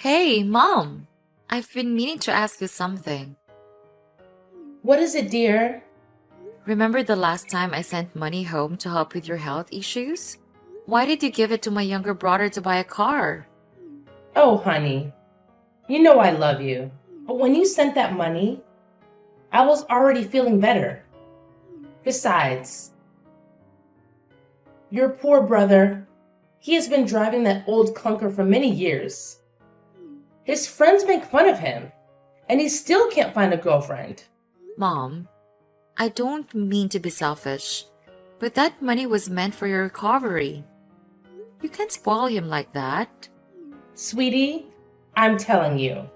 Hey, Mom! I've been meaning to ask you something. What is it, dear? Remember the last time I sent money home to help with your health issues? Why did you give it to my younger brother to buy a car? Oh, honey, you know I love you. But when you sent that money, I was already feeling better. Besides, your poor brother, he has been driving that old clunker for many years. His friends make fun of him, and he still can't find a girlfriend. Mom, I don't mean to be selfish, but that money was meant for your recovery. You can't spoil him like that. Sweetie, I'm telling you,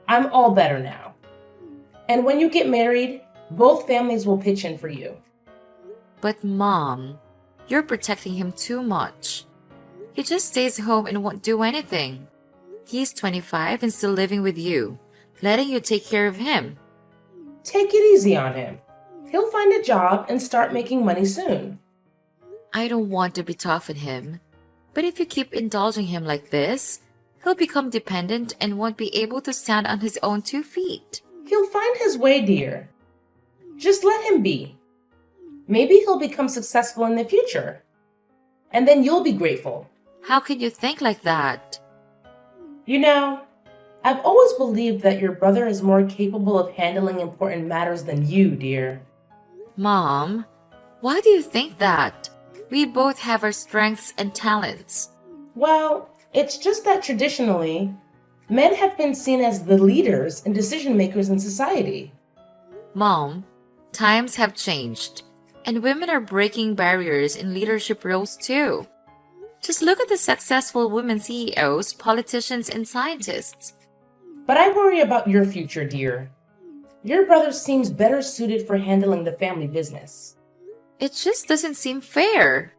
I'm all better now. And when you get married, both families will pitch in for you. But Mom, you're protecting him too much. He just stays home and won't do anything. He's 25 and still living with you, letting you take care of him. Take it easy on him. He'll find a job and start making money soon. I don't want to be tough on him, but if you keep indulging him like this, he'll become dependent and won't be able to stand on his own 2 feet. He'll find his way, dear. Just let him be. Maybe he'll become successful in the future. And then you'll be grateful. How can you think like that? You know, I've always believed that your brother is more capable of handling important matters than you, dear. Mom, why do you think that? We both have our strengths and talents. Well, it's just that traditionally, men have been seen as the leaders and decision makers in society. Mom, times have changed, and women are breaking barriers in leadership roles too. Just look at the successful women CEOs, politicians, and scientists. But I worry about your future, dear. Your brother seems better suited for handling the family business. It just doesn't seem fair.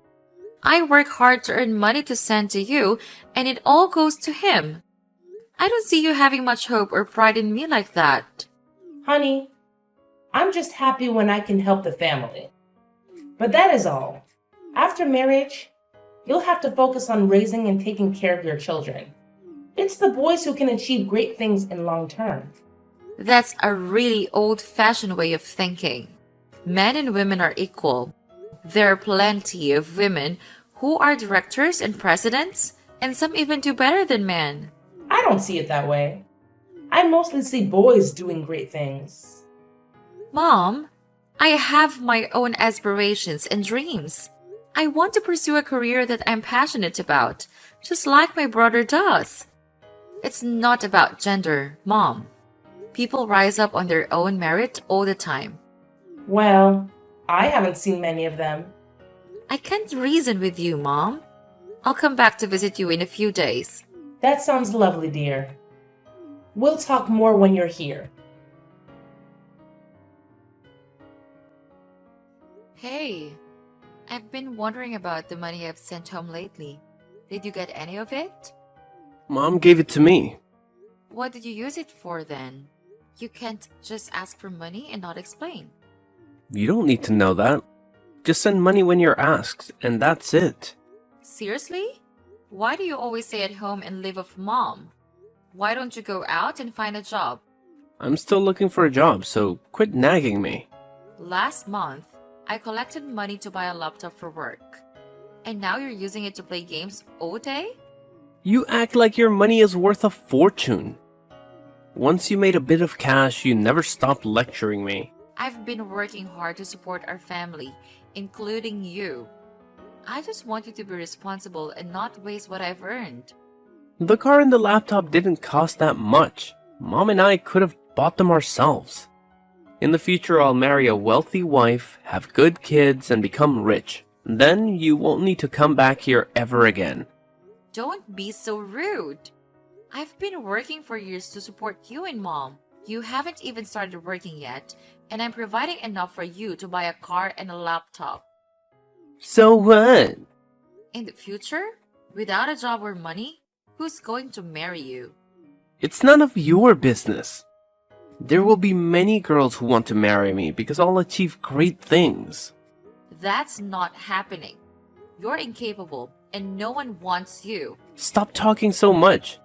I work hard to earn money to send to you, and it all goes to him. I don't see you having much hope or pride in me like that. Honey, I'm just happy when I can help the family. But that is all. After marriage, you'll have to focus on raising and taking care of your children. It's the boys who can achieve great things in long term. That's a really old-fashioned way of thinking. Men and women are equal. There are plenty of women who are directors and presidents, and some even do better than men. I don't see it that way. I mostly see boys doing great things. Mom, I have my own aspirations and dreams. I want to pursue a career that I'm passionate about, just like my brother does. It's not about gender, Mom. People rise up on their own merit all the time. Well, I haven't seen many of them. I can't reason with you, Mom. I'll come back to visit you in a few days. That sounds lovely, dear. We'll talk more when you're here. Hey, I've been wondering about the money I've sent home lately. Did you get any of it? Mom gave it to me. What did you use it for then? You can't just ask for money and not explain. You don't need to know that. Just send money when you're asked, and that's it. Seriously? Why do you always stay at home and live off Mom? Why don't you go out and find a job? I'm still looking for a job, so quit nagging me. Last month, I collected money to buy a laptop for work. And now you're using it to play games all day? You act like your money is worth a fortune. Once you made a bit of cash, you never stopped lecturing me. I've been working hard to support our family, including you. I just want you to be responsible and not waste what I've earned. The car and the laptop didn't cost that much. Mom and I could have bought them ourselves. In the future, I'll marry a wealthy wife, have good kids, and become rich. Then you won't need to come back here ever again. Don't be so rude. I've been working for years to support you and Mom. You haven't even started working yet, and I'm providing enough for you to buy a car and a laptop. So what? In the future, without a job or money, who's going to marry you? It's none of your business. There will be many girls who want to marry me because I'll achieve great things. That's not happening. You're incapable, and no one wants you. Stop talking so much.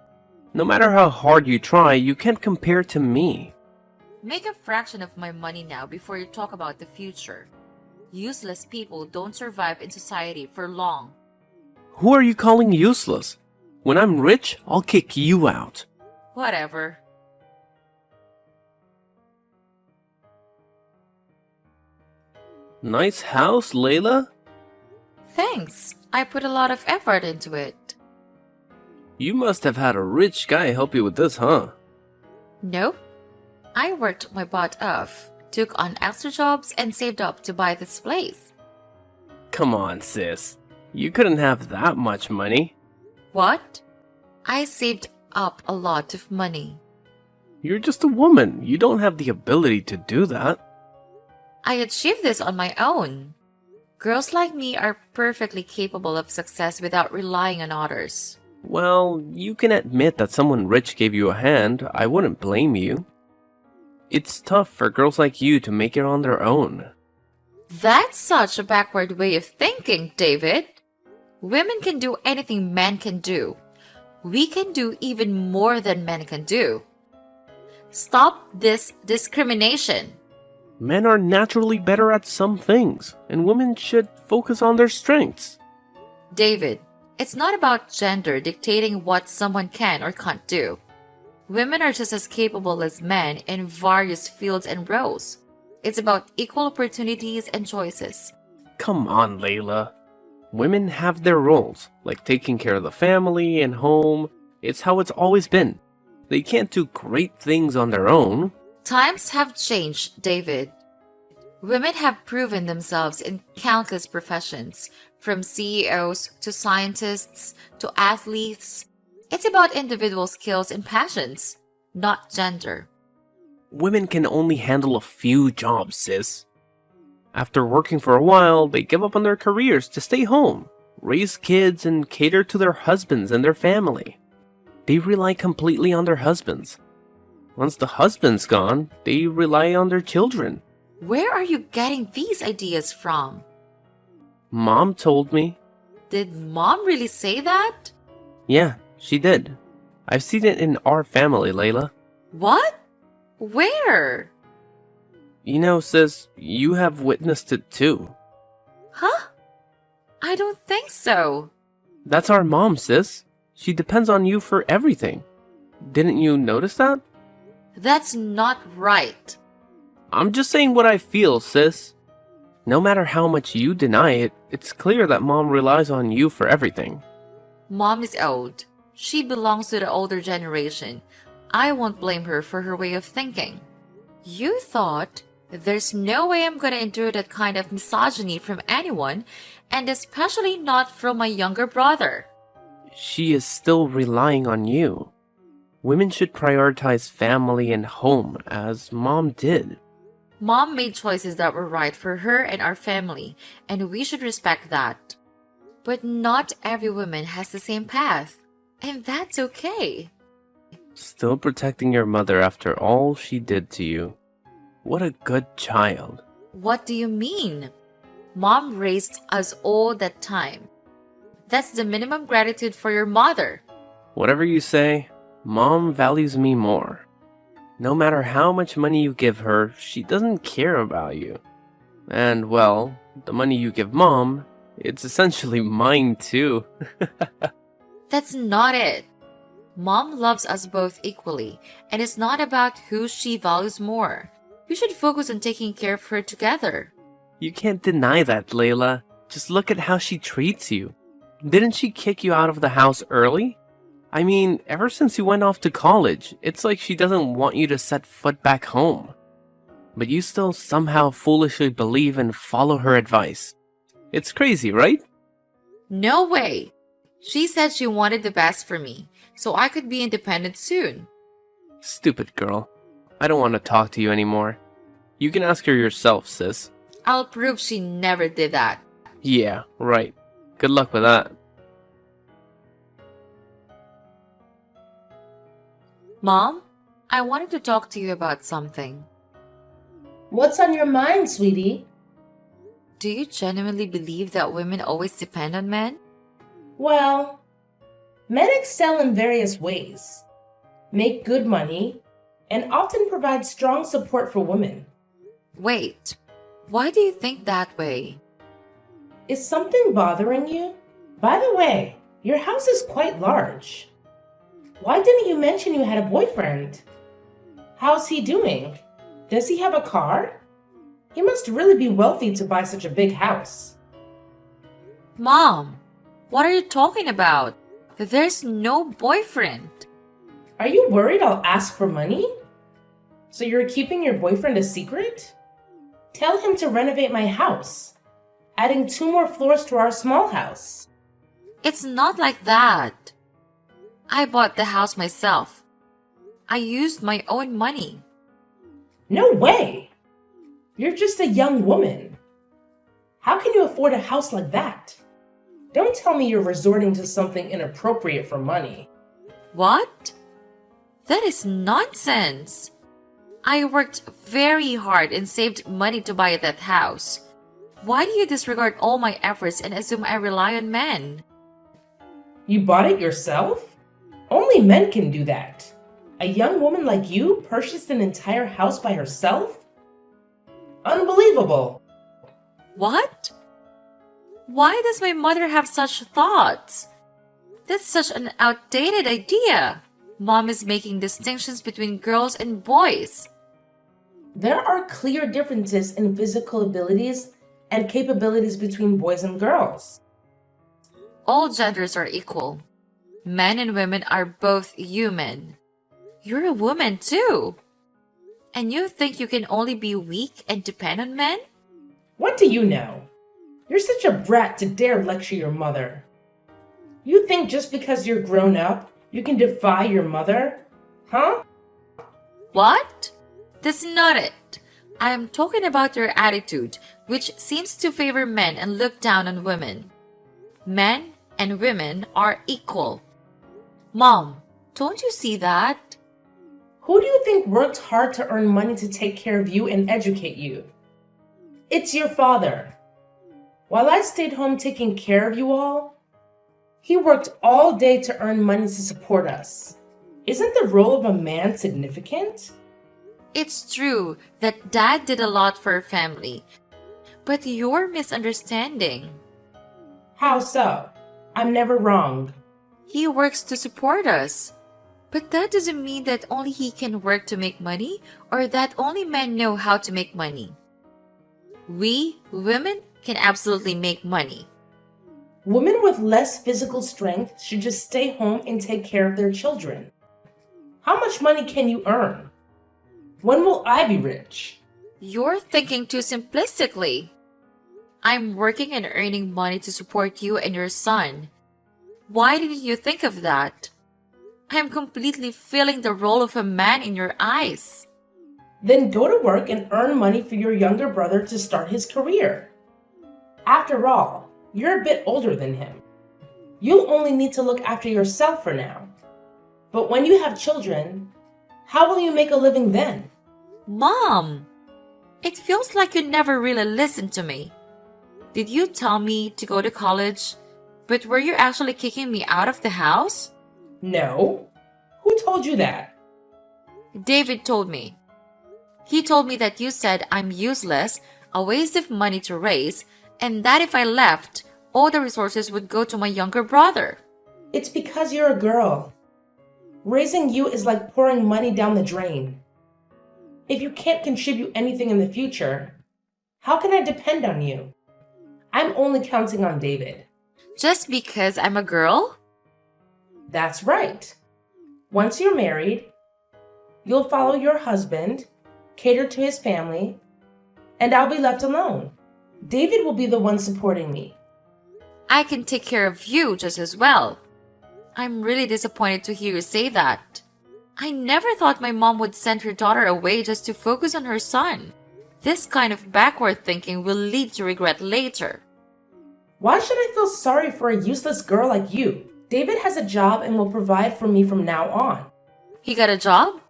No matter how hard you try, you can't compare to me. Make a fraction of my money now before you talk about the future. Useless people don't survive in society for long. Who are you calling useless? When I'm rich, I'll kick you out. Whatever. Nice house, Layla. Thanks. I put a lot of effort into it. You must have had a rich guy help you with this, huh? Nope. I worked my butt off, took on extra jobs, and saved up to buy this place. Come on, sis. You couldn't have that much money. What? I saved up a lot of money. You're just a woman. You don't have the ability to do that. I achieved this on my own. Girls like me are perfectly capable of success without relying on others. Well, you can admit that someone rich gave you a hand. I wouldn't blame you. It's tough for girls like you to make it on their own. That's such a backward way of thinking, David. Women can do anything men can do. We can do even more than men can do. Stop this discrimination. Men are naturally better at some things, and women should focus on their strengths. David, it's not about gender dictating what someone can or can't do. Women are just as capable as men in various fields and roles. It's about equal opportunities and choices. Come on, Layla. Women have their roles, like taking care of the family and home. It's how it's always been. They can't do great things on their own. Times have changed, David. Women have proven themselves in countless professions, from CEOs to scientists to athletes. It's about individual skills and passions, not gender. Women can only handle a few jobs, sis. After working for a while, they give up on their careers to stay home, raise kids, and cater to their husbands and their family. They rely completely on their husbands. Once the husband's gone, they rely on their children. Where are you getting these ideas from? Mom told me. Did Mom really say that? Yeah, she did. I've seen it in our family, Layla. What? Where? You know, sis, you have witnessed it too. Huh? I don't think so. That's our mom, sis. She depends on you for everything. Didn't you notice that? That's not right. I'm just saying what I feel, sis. No matter how much you deny it, it's clear that mom relies on you for everything. Mom is old. She belongs to the older generation. I won't blame her for her way of thinking. You thought, there's no way I'm gonna endure that kind of misogyny from anyone, and especially not from my younger brother. She is still relying on you. Women should prioritize family and home, as mom did. Mom made choices that were right for her and our family, and we should respect that. But not every woman has the same path, and that's okay. Still protecting your mother after all she did to you. What a good child. What do you mean? Mom raised us all that time. That's the minimum gratitude for your mother. Whatever you say, mom values me more. No matter how much money you give her, she doesn't care about you. And, well, the money you give mom, it's essentially mine too. That's not it. Mom loves us both equally, and it's not about who she values more. We should focus on taking care of her together. You can't deny that, Layla. Just look at how she treats you. Didn't she kick you out of the house early? I mean, ever since you went off to college, it's like she doesn't want you to set foot back home. But you still somehow foolishly believe and follow her advice. It's crazy, right? No way. She said she wanted the best for me, so I could be independent soon. Stupid girl. I don't want to talk to you anymore. You can ask her yourself, sis. I'll prove she never did that. Yeah, right. Good luck with that. Mom, I wanted to talk to you about something. What's on your mind, sweetie? Do you genuinely believe that women always depend on men? Well, men excel in various ways. make good money, and often provide strong support for women. Wait, why do you think that way? Is something bothering you? By the way, your house is quite large. Why didn't you mention you had a boyfriend? How's he doing? Does he have a car? He must really be wealthy to buy such a big house. Mom, what are you talking about? There's no boyfriend. Are you worried I'll ask for money? So you're keeping your boyfriend a secret? Tell him to renovate my house, adding 2 more floors to our small house. It's not like that. I bought the house myself. I used my own money. No way! You're just a young woman. How can you afford a house like that? Don't tell me you're resorting to something inappropriate for money. What? That is nonsense. I worked very hard and saved money to buy that house. Why do you disregard all my efforts and assume I rely on men? You bought it yourself? Only men can do that. A young woman like you purchased an entire house by herself? Unbelievable! What? Why does my mother have such thoughts? That's such an outdated idea. Mom is making distinctions between girls and boys. There are clear differences in physical abilities and capabilities between boys and girls. All genders are equal. Men and women are both human. You're a woman too. And you think you can only be weak and depend on men? What do you know? You're such a brat to dare lecture your mother. You think just because you're grown up, you can defy your mother? Huh? What? That's not it. I am talking about your attitude, which seems to favor men and look down on women. Men and women are equal. Mom, don't you see that? Who do you think worked hard to earn money to take care of you and educate you? It's your father. While I stayed home taking care of you all, he worked all day to earn money to support us. Isn't the role of a man significant? It's true that Dad did a lot for our family, but you're misunderstanding. How so? I'm never wrong. He works to support us. But that doesn't mean that only he can work to make money or that only men know how to make money. We, women, can absolutely make money. Women with less physical strength should just stay home and take care of their children. How much money can you earn? When will I be rich? You're thinking too simplistically. I'm working and earning money to support you and your son. Why didn't you think of that? I'm completely filling the role of a man in your eyes. Then go to work and earn money for your younger brother to start his career. After all, you're a bit older than him. You'll only need to look after yourself for now. But when you have children, how will you make a living then? Mom, it feels like you never really listened to me. Did you tell me to go to college, but were you actually kicking me out of the house? No. Who told you that? David told me. He told me that you said I'm useless, a waste of money to raise, and that if I left, all the resources would go to my younger brother. It's because you're a girl. Raising you is like pouring money down the drain. If you can't contribute anything in the future, how can I depend on you? I'm only counting on David. Just because I'm a girl? That's right. Once you're married, you'll follow your husband, cater to his family, and I'll be left alone. David will be the one supporting me. I can take care of you just as well. I'm really disappointed to hear you say that. I never thought my mom would send her daughter away just to focus on her son. This kind of backward thinking will lead to regret later. Why should I feel sorry for a useless girl like you? David has a job and will provide for me from now on. He got a job?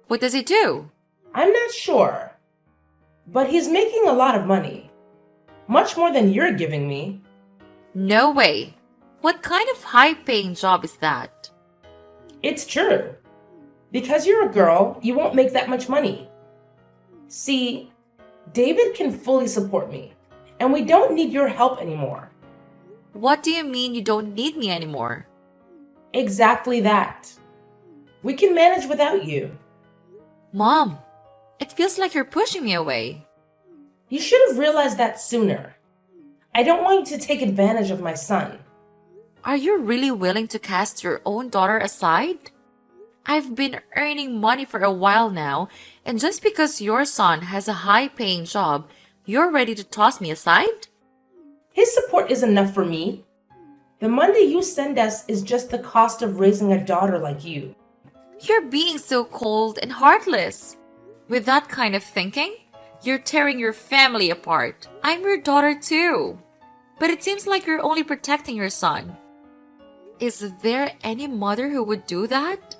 What does he do? I'm not sure, but he's making a lot of money. Much more than you're giving me. No way. What kind of high-paying job is that? It's true. Because you're a girl, you won't make that much money. See, David can fully support me, and we don't need your help anymore. What do you mean you don't need me anymore? Exactly that. We can manage without you. Mom, it feels like you're pushing me away. You should have realized that sooner. I don't want you to take advantage of my son. Are you really willing to cast your own daughter aside? I've been earning money for a while now, and just because your son has a high-paying job, you're ready to toss me aside? His support is enough for me. The money you send us is just the cost of raising a daughter like you. You're being so cold and heartless. With that kind of thinking, you're tearing your family apart. I'm your daughter too. But it seems like you're only protecting your son. Is there any mother who would do that?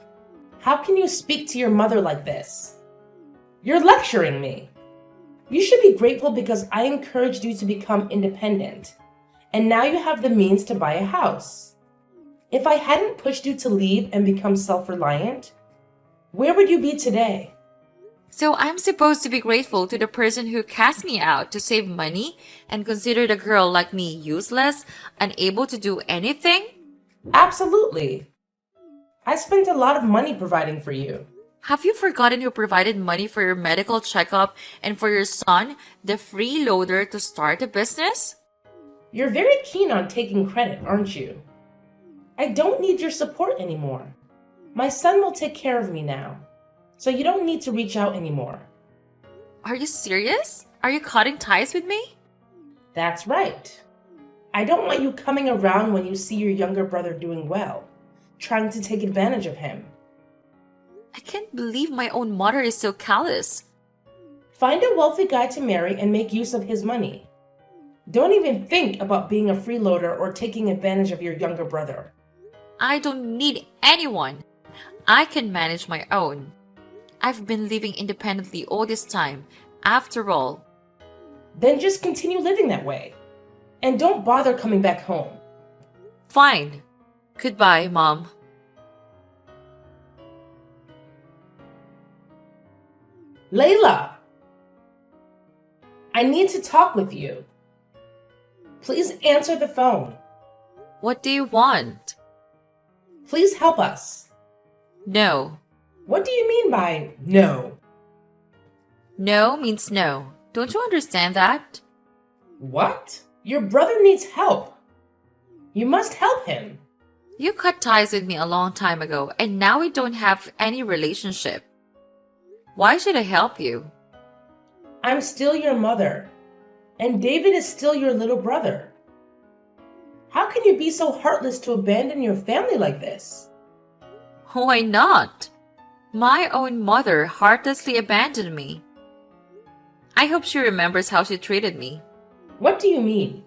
How can you speak to your mother like this? You're lecturing me. You should be grateful because I encouraged you to become independent. And now you have the means to buy a house. If I hadn't pushed you to leave and become self-reliant, where would you be today? So I'm supposed to be grateful to the person who cast me out to save money and considered a girl like me useless, unable to do anything? Absolutely. I spent a lot of money providing for you. Have you forgotten who provided money for your medical checkup and for your son, the freeloader, to start a business? You're very keen on taking credit, aren't you? I don't need your support anymore. My son will take care of me now, so you don't need to reach out anymore. Are you serious? Are you cutting ties with me? That's right. I don't want you coming around when you see your younger brother doing well, trying to take advantage of him. I can't believe my own mother is so callous. Find a wealthy guy to marry and make use of his money. Don't even think about being a freeloader or taking advantage of your younger brother. I don't need anyone. I can manage my own. I've been living independently all this time, after all. Then just continue living that way. And don't bother coming back home. Fine. Goodbye, Mom. Layla! I need to talk with you. Please answer the phone. What do you want? Please help us. No. What do you mean by no? No means no. Don't you understand that? What? Your brother needs help. You must help him. You cut ties with me a long time ago, and now we don't have any relationship. Why should I help you? I'm still your mother, and David is still your little brother. How can you be so heartless to abandon your family like this? Why not? My own mother heartlessly abandoned me. I hope she remembers how she treated me. What do you mean?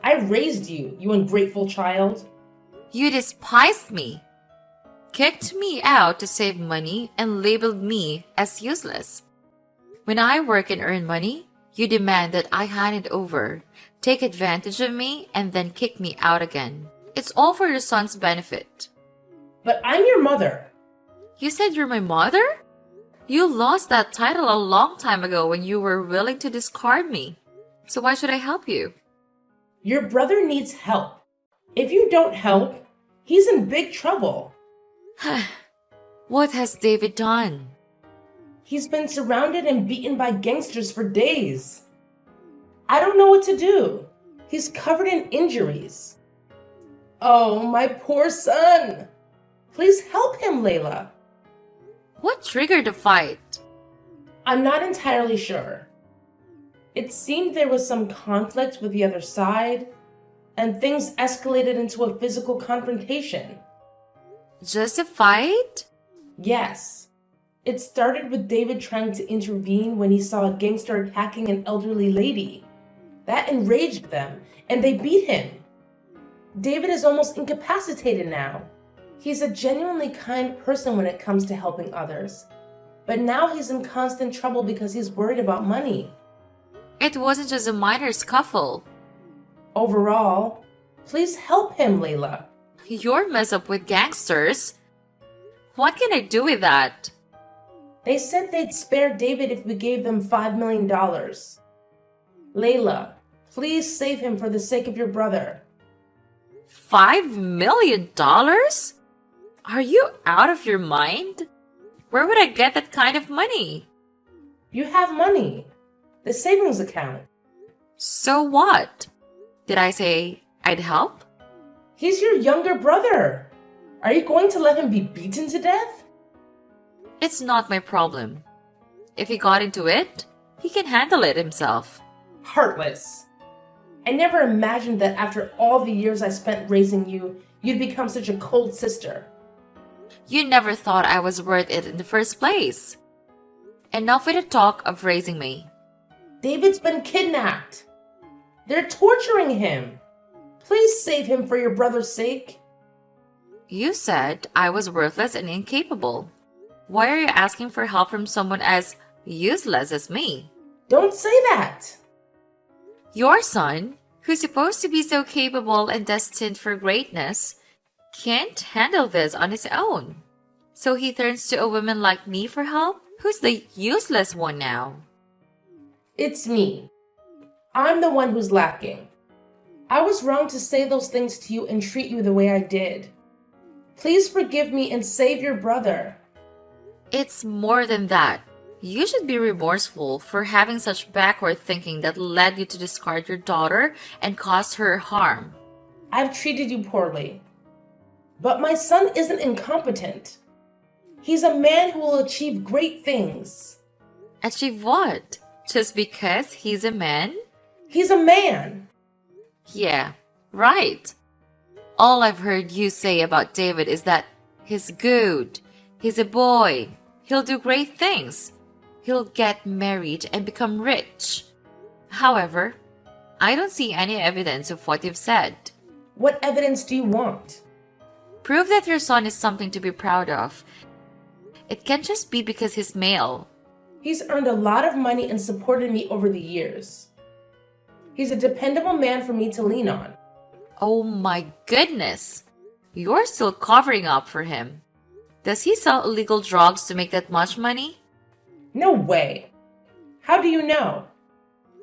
I raised you, you ungrateful child. You despised me, kicked me out to save money, and labeled me as useless. When I work and earn money, you demand that I hand it over, take advantage of me, and then kick me out again. It's all for your son's benefit. But I'm your mother. You said you're my mother? You lost that title a long time ago when you were willing to discard me. So why should I help you? Your brother needs help. If you don't help, he's in big trouble. What has David done? He's been surrounded and beaten by gangsters for days. I don't know what to do. He's covered in injuries. Oh, my poor son. Please help him, Layla. What triggered the fight? I'm not entirely sure. It seemed there was some conflict with the other side, and things escalated into a physical confrontation. Just a fight? Yes. It started with David trying to intervene when he saw a gangster attacking an elderly lady. That enraged them, and they beat him. David is almost incapacitated now. He's a genuinely kind person when it comes to helping others. But now he's in constant trouble because he's worried about money. It wasn't just a minor scuffle. Overall, please help him, Layla. You're messed up with gangsters. What can I do with that? They said they'd spare David if we gave them $5 million. Layla, please save him for the sake of your brother. $5 million? Are you out of your mind? Where would I get that kind of money? You have money. The savings account. So what? Did I say I'd help? He's your younger brother. Are you going to let him be beaten to death? It's not my problem. If he got into it, he can handle it himself. Heartless. I never imagined that after all the years I spent raising you, you'd become such a cold sister. You never thought I was worth it in the first place. Enough with the talk of raising me. David's been kidnapped. They're torturing him. Please save him for your brother's sake. You said I was worthless and incapable. Why are you asking for help from someone as useless as me? Don't say that. Your son, who's supposed to be so capable and destined for greatness, can't handle this on his own. So he turns to a woman like me for help? Who's the useless one now? It's me. I'm the one who's lacking. I was wrong to say those things to you and treat you the way I did. Please forgive me and save your brother. It's more than that. You should be remorseful for having such backward thinking that led you to discard your daughter and cause her harm. I've treated you poorly. But my son isn't incompetent. He's a man who will achieve great things. Achieve what? Just because he's a man? He's a man. Yeah, right. All I've heard you say about David is that he's good, he's a boy, he'll do great things, he'll get married and become rich. However, I don't see any evidence of what you've said. What evidence do you want? Prove that your son is something to be proud of. It can't just be because he's male. He's earned a lot of money and supported me over the years. He's a dependable man for me to lean on. Oh my goodness! You're still covering up for him. Does he sell illegal drugs to make that much money? No way. How do you know?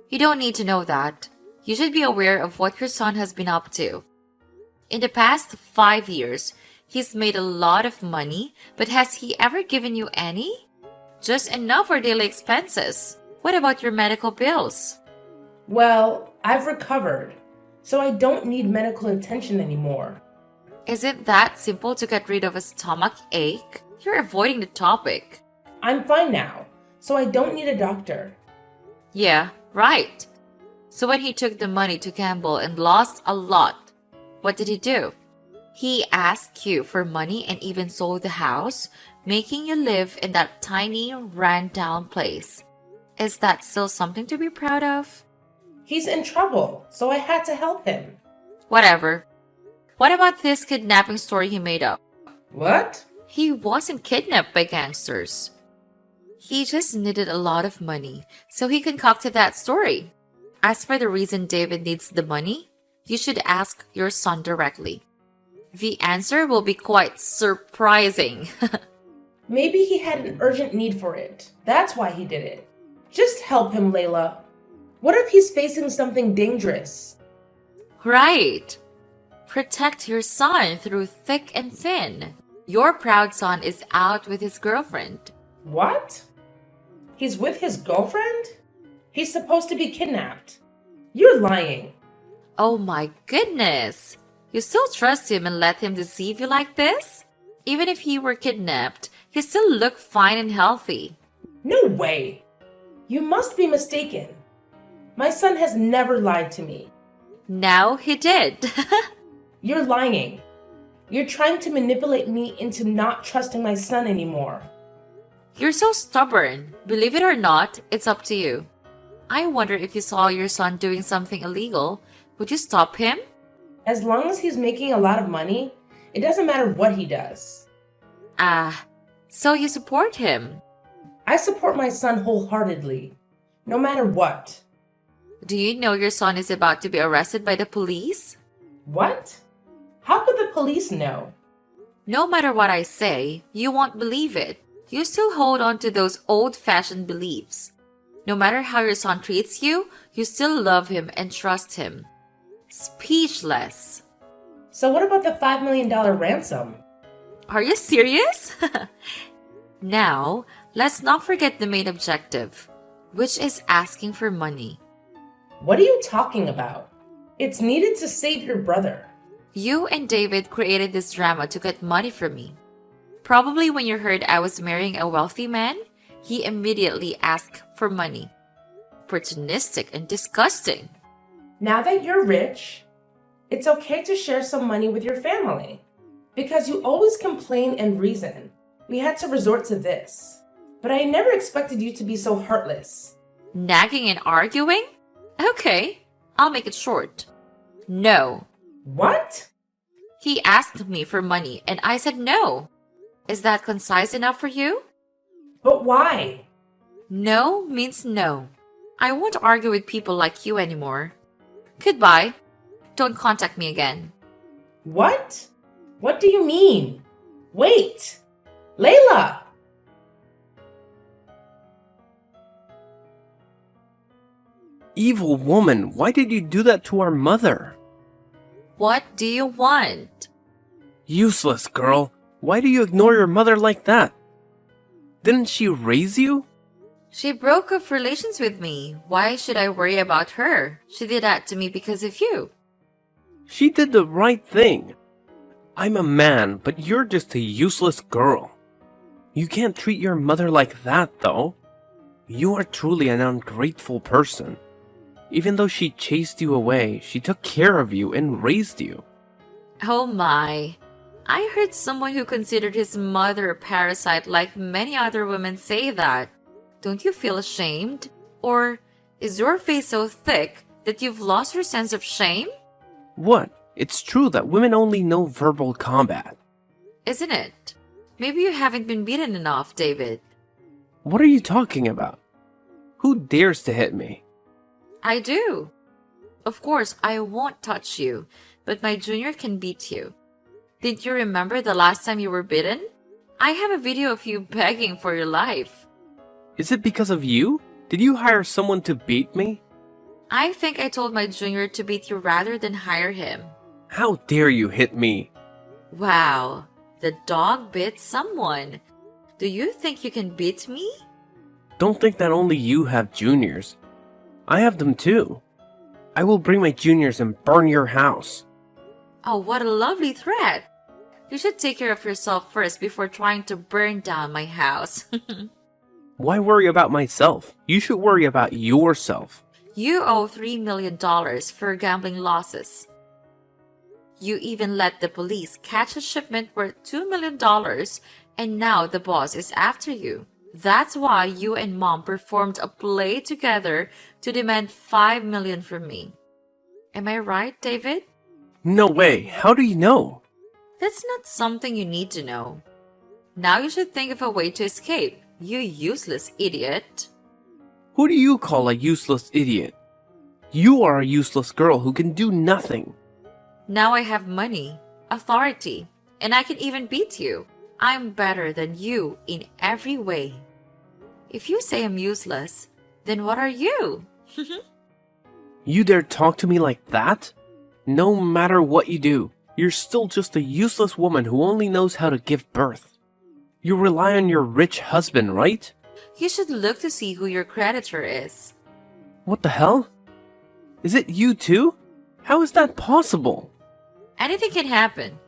You don't need to know that. You should be aware of what your son has been up to. In the past 5 years, he's made a lot of money, but has he ever given you any? Just enough for daily expenses. What about your medical bills? Well, I've recovered, so I don't need medical attention anymore. Is it that simple to get rid of a stomach ache? You're avoiding the topic. I'm fine now, so I don't need a doctor. Yeah, right. So when he took the money to gamble and lost a lot, what did he do? He asked you for money and even sold the house, making you live in that tiny, ran-down place. Is that still something to be proud of? He's in trouble, so I had to help him. Whatever. What about this kidnapping story he made up? What? He wasn't kidnapped by gangsters. He just needed a lot of money, so he concocted that story. As for the reason David needs the money, you should ask your son directly. The answer will be quite surprising. Maybe he had an urgent need for it. That's why he did it. Just help him, Layla. What if he's facing something dangerous? Right. Protect your son through thick and thin. Your proud son is out with his girlfriend. What? He's with his girlfriend? He's supposed to be kidnapped. You're lying. Oh my goodness. You still trust him and let him deceive you like this? Even if he were kidnapped, he still look fine and healthy. No way. You must be mistaken. My son has never lied to me. Now he did. You're lying. You're trying to manipulate me into not trusting my son anymore. You're so stubborn. Believe it or not, it's up to you. I wonder if you saw your son doing something illegal, would you stop him? As long as he's making a lot of money, it doesn't matter what he does. So you support him? I support my son wholeheartedly, no matter what. Do you know your son is about to be arrested by the police? What? How could the police know? No matter what I say, you won't believe it. You still hold on to those old-fashioned beliefs. No matter how your son treats you, you still love him and trust him. Speechless. So what about the $5 million ransom? Are you serious? Now, let's not forget the main objective, which is asking for money. What are you talking about? It's needed to save your brother. You and David created this drama to get money from me. Probably when you heard I was marrying a wealthy man, he immediately asked for money. Opportunistic and disgusting. Now that you're rich, it's okay to share some money with your family. Because you always complain and reason, we had to resort to this. But I never expected you to be so heartless. Nagging and arguing? Okay, I'll make it short. No. What? He asked me for money and I said no. Is that concise enough for you? But why? No means no. I won't argue with people like you anymore. Goodbye. Don't contact me again. What? What do you mean? Wait! Layla! Evil woman, why did you do that to our mother? What do you want? Useless girl, why do you ignore your mother like that? Didn't she raise you? She broke off relations with me. Why should I worry about her? She did that to me because of you. She did the right thing. I'm a man, but you're just a useless girl. You can't treat your mother like that, though. You are truly an ungrateful person. Even though she chased you away, she took care of you and raised you. Oh my. I heard someone who considered his mother a parasite like many other women say that. Don't you feel ashamed? Or is your face so thick that you've lost your sense of shame? What? It's true that women only know verbal combat. Isn't it? Maybe you haven't been beaten enough, David. What are you talking about? Who dares to hit me? I do. Of course, I won't touch you, but my junior can beat you. Did you remember the last time you were bitten? I have a video of you begging for your life. Is it because of you? Did you hire someone to beat me? I think I told my junior to beat you rather than hire him. How dare you hit me? Wow, the dog bit someone. Do you think you can beat me? Don't think that only you have juniors. I have them too. I will bring my juniors and burn your house. Oh, what a lovely threat. You should take care of yourself first before trying to burn down my house. Why worry about myself? You should worry about yourself. You owe $3 million for gambling losses. You even let the police catch a shipment worth $2 million and now the boss is after you. That's why you and Mom performed a play together to demand $5 million from me. Am I right, David? No way. How do you know? That's not something you need to know. Now you should think of a way to escape, you useless idiot. Who do you call a useless idiot? You are a useless girl who can do nothing. Now I have money, authority, and I can even beat you. I'm better than you in every way. If you say I'm useless, then what are you? You dare talk to me like that? No matter what you do, you're still just a useless woman who only knows how to give birth. You rely on your rich husband, right? You should look to see who your creditor is. What the hell? Is it you too? How is that possible? Anything can happen.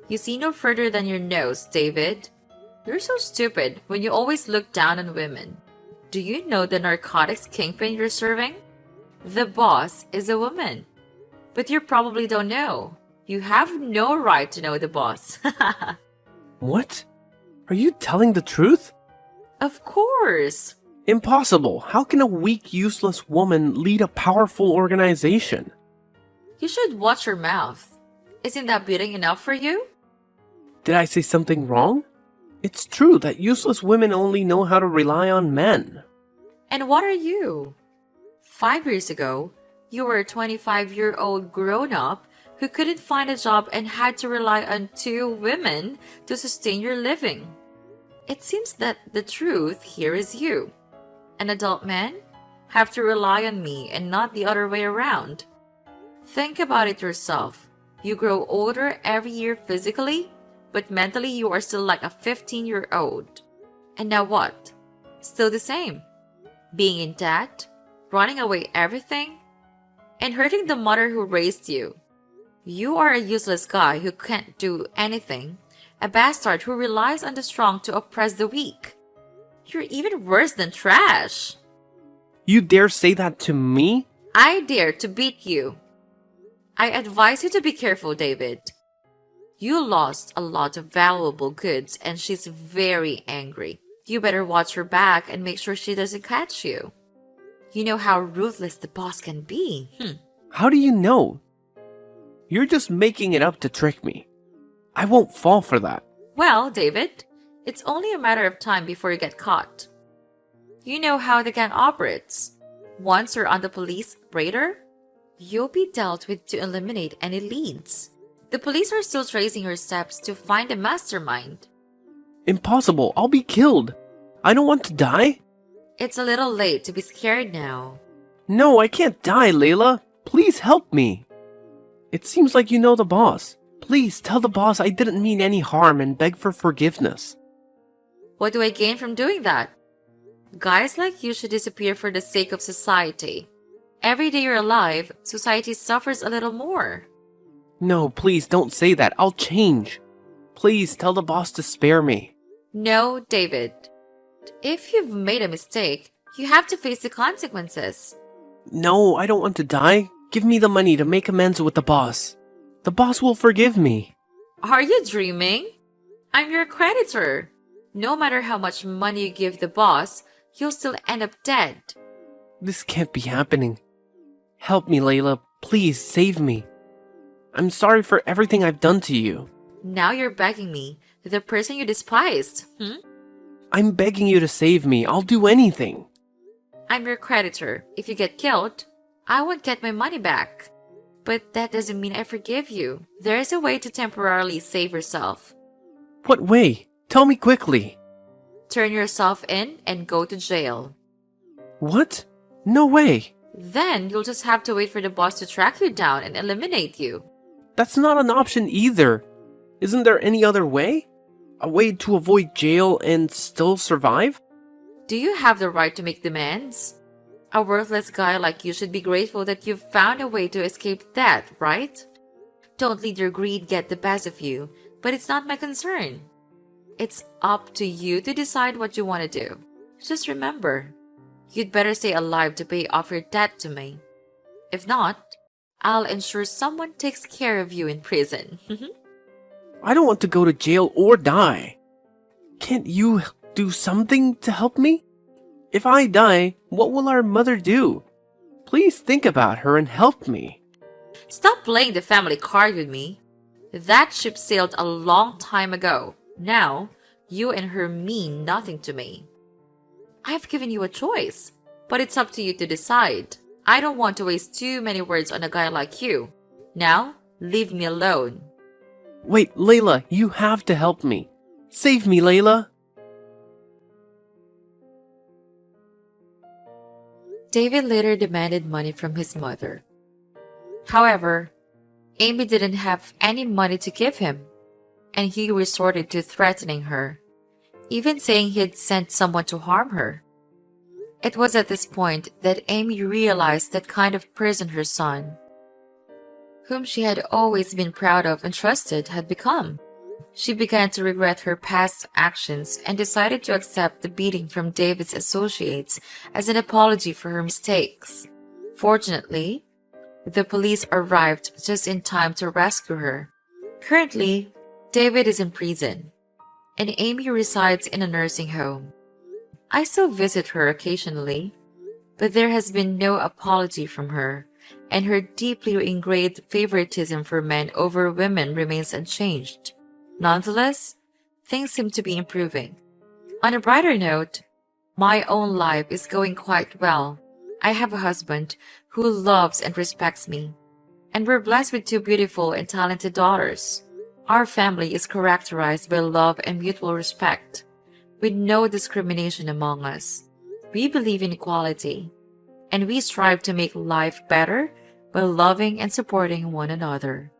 You see no further than your nose, David. You're so stupid when you always look down on women. Do you know the narcotics kingpin you're serving? The boss is a woman. But you probably don't know. You have no right to know the boss. What? Are you telling the truth? Of course. Impossible. How can a weak, useless woman lead a powerful organization? You should watch your mouth. Isn't that beating enough for you? Did I say something wrong? It's true that useless women only know how to rely on men. And what are you? 5 years ago, you were a 25-year-old grown-up who couldn't find a job and had to rely on two women to sustain your living. It seems that the truth here is you, an adult man, have to rely on me and not the other way around. Think about it yourself. You grow older every year physically, but mentally you are still like a 15-year-old. And now what? Still the same. Being in debt, running away everything, and hurting the mother who raised you. You are a useless guy who can't do anything, a bastard who relies on the strong to oppress the weak. You're even worse than trash. You dare say that to me? I dare to beat you. I advise you to be careful, David. You lost a lot of valuable goods and she's very angry. You better watch her back and make sure she doesn't catch you. You know how ruthless the boss can be. How do you know? You're just making it up to trick me. I won't fall for that. Well, David, it's only a matter of time before you get caught. You know how the gang operates. Once you're on the police radar, you'll be dealt with to eliminate any leads. The police are still tracing your steps to find a mastermind. Impossible. I'll be killed. I don't want to die. It's a little late to be scared now. No, I can't die, Layla. Please help me. It seems like you know the boss. Please tell the boss I didn't mean any harm and beg for forgiveness. What do I gain from doing that? Guys like you should disappear for the sake of society. Every day you're alive, society suffers a little more. No, please don't say that. I'll change. Please tell the boss to spare me. No, David. If you've made a mistake, you have to face the consequences. No, I don't want to die. Give me the money to make amends with the boss. The boss will forgive me. Are you dreaming? I'm your creditor. No matter how much money you give the boss, you'll still end up dead. This can't be happening. Help me, Layla. Please save me. I'm sorry for everything I've done to you. Now you're begging me, the person you despised. I'm begging you to save me. I'll do anything. I'm your creditor. If you get killed, I won't get my money back. But that doesn't mean I forgive you. There is a way to temporarily save yourself. What way? Tell me quickly. Turn yourself in and go to jail. What? No way. Then you'll just have to wait for the boss to track you down and eliminate you. That's not an option either. Isn't there any other way? A way to avoid jail and still survive? Do you have the right to make demands? A worthless guy like you should be grateful that you've found a way to escape death, right? Don't let your greed get the best of you, but it's not my concern. It's up to you to decide what you want to do. Just remember, you'd better stay alive to pay off your debt to me. If not, I'll ensure someone takes care of you in prison. I don't want to go to jail or die. Can't you do something to help me? If I die, what will our mother do? Please think about her and help me. Stop playing the family card with me. That ship sailed a long time ago. Now, you and her mean nothing to me. I've given you a choice, but it's up to you to decide. I don't want to waste too many words on a guy like you. Now, leave me alone. Wait, Layla, you have to help me. Save me, Layla. David later demanded money from his mother. However, Amy didn't have any money to give him, and he resorted to threatening her, even saying he'd sent someone to harm her. It was at this point that Amy realized that kind of person her son, whom she had always been proud of and trusted, had become. She began to regret her past actions and decided to accept the beating from David's associates as an apology for her mistakes. Fortunately, the police arrived just in time to rescue her. Currently, David is in prison, and Amy resides in a nursing home. I still visit her occasionally, but there has been no apology from her, and her deeply ingrained favoritism for men over women remains unchanged. Nonetheless, things seem to be improving. On a brighter note, my own life is going quite well. I have a husband who loves and respects me, and we're blessed with two beautiful and talented daughters. Our family is characterized by love and mutual respect, with no discrimination among us. We believe in equality, and we strive to make life better by loving and supporting one another.